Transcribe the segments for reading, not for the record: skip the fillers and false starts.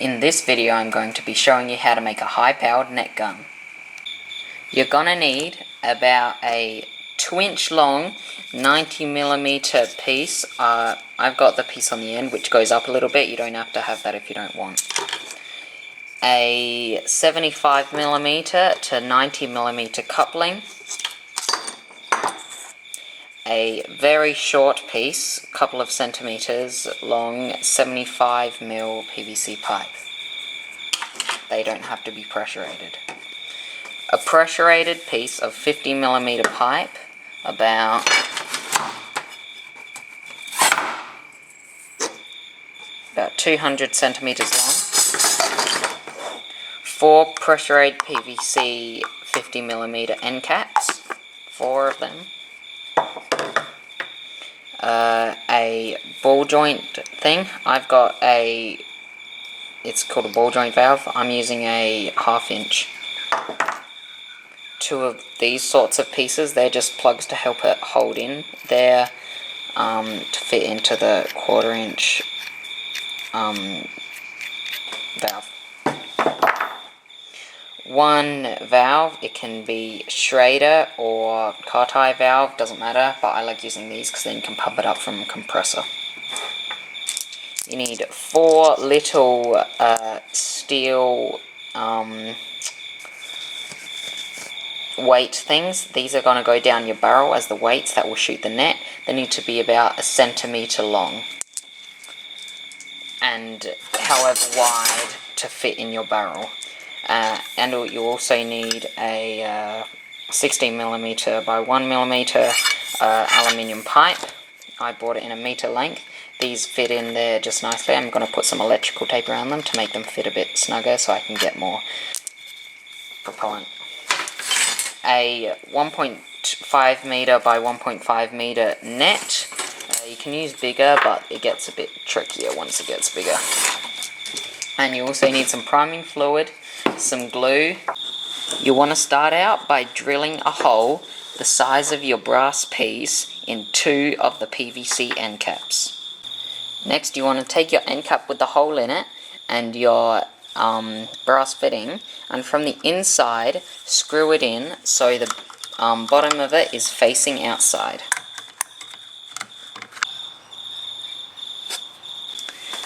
In this video I'm going to be showing you how to make a high-powered net gun. You're gonna need about a 2-inch long 90mm piece. I've got the piece on the end which goes up a little bit. You don't have to have that if you don't want. A 75mm to 90mm coupling. A very short piece, a couple of centimeters long, 75mm PVC pipe. They don't have to be pressure-rated. A pressure-rated piece of 50mm pipe, about about 200 centimeters long. 4 pressure-rated PVC 50mm end caps, 4 of them. A ball joint thing. I've got it's called a ball joint valve. I'm using a 1/2 inch. 2 of these sorts of pieces, they're just plugs to help it hold in there, to fit into the 1/4 inch valve. 1 valve, it can be Schrader or Cartier valve, doesn't matter, but I like using these because then you can pump it up from a compressor. You need 4 little steel weight things. These are going to go down your barrel as the weights that will shoot the net. They need to be about 1 centimeter long and however wide to fit in your barrel. And you also need a 16mm by 1mm aluminium pipe. I bought it in 1 meter length. These fit in there just nicely. I'm going to put some electrical tape around them to make them fit a bit snugger so I can get more propellant. A 1.5 meter by 1.5 meter net. You can use bigger, but it gets a bit trickier once it gets bigger. And you also need some priming fluid, some glue. You want to start out by drilling a hole the size of your brass piece in 2 of the PVC end caps. Next you want to take your end cap with the hole in it and your brass fitting, and from the inside screw it in so the bottom of it is facing outside.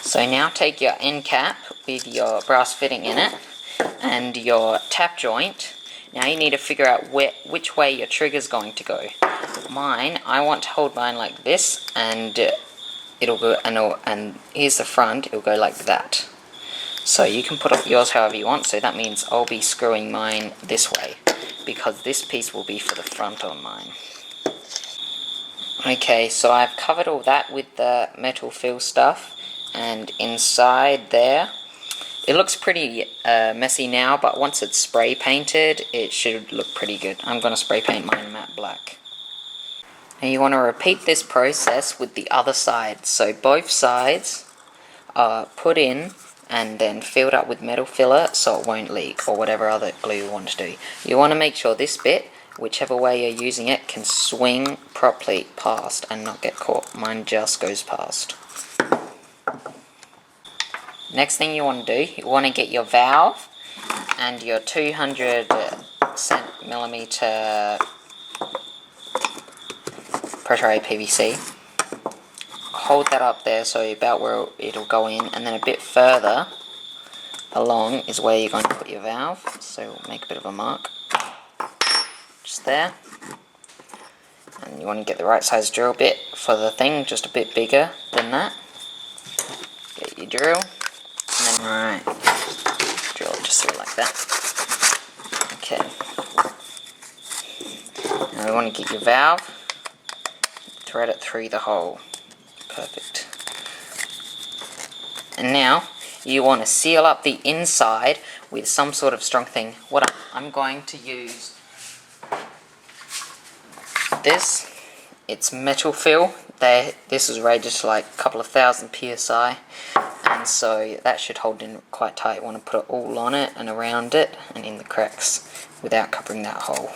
So now take your end cap with your brass fitting in it and your tap joint. Now you need to figure out which way your trigger's going to go. I want to hold mine like this, and it'll go, and here's the front, it'll go like that. So you can put up yours however you want, so that means I'll be screwing mine this way, because this piece will be for the front on mine. Okay, so I've covered all that with the metal fill stuff, and inside there, it looks pretty messy now, but once it's spray painted, it should look pretty good. I'm going to spray paint mine matte black. Now you want to repeat this process with the other side. So both sides are put in and then filled up with metal filler so it won't leak, or whatever other glue you want to do. You want to make sure this bit, whichever way you're using it, can swing properly past and not get caught. Mine just goes past. Next thing you want to do, you want to get your valve and your 200mm pressure-rated PVC. Hold that up there so about where it'll go in, and then a bit further along is where you're going to put your valve. So we'll make a bit of a mark just there. And you want to get the right size drill bit for the thing, just a bit bigger than that. Get your drill. And then, right, drill it just like that. Okay. Now we want to get your valve, thread it through the hole. Perfect. And now you want to seal up the inside with some sort of strong thing. I'm going to use this. It's metal fill. This is rated to like a couple of thousand PSI. And so that should hold in quite tight. You want to put it all on it and around it and in the cracks without covering that hole.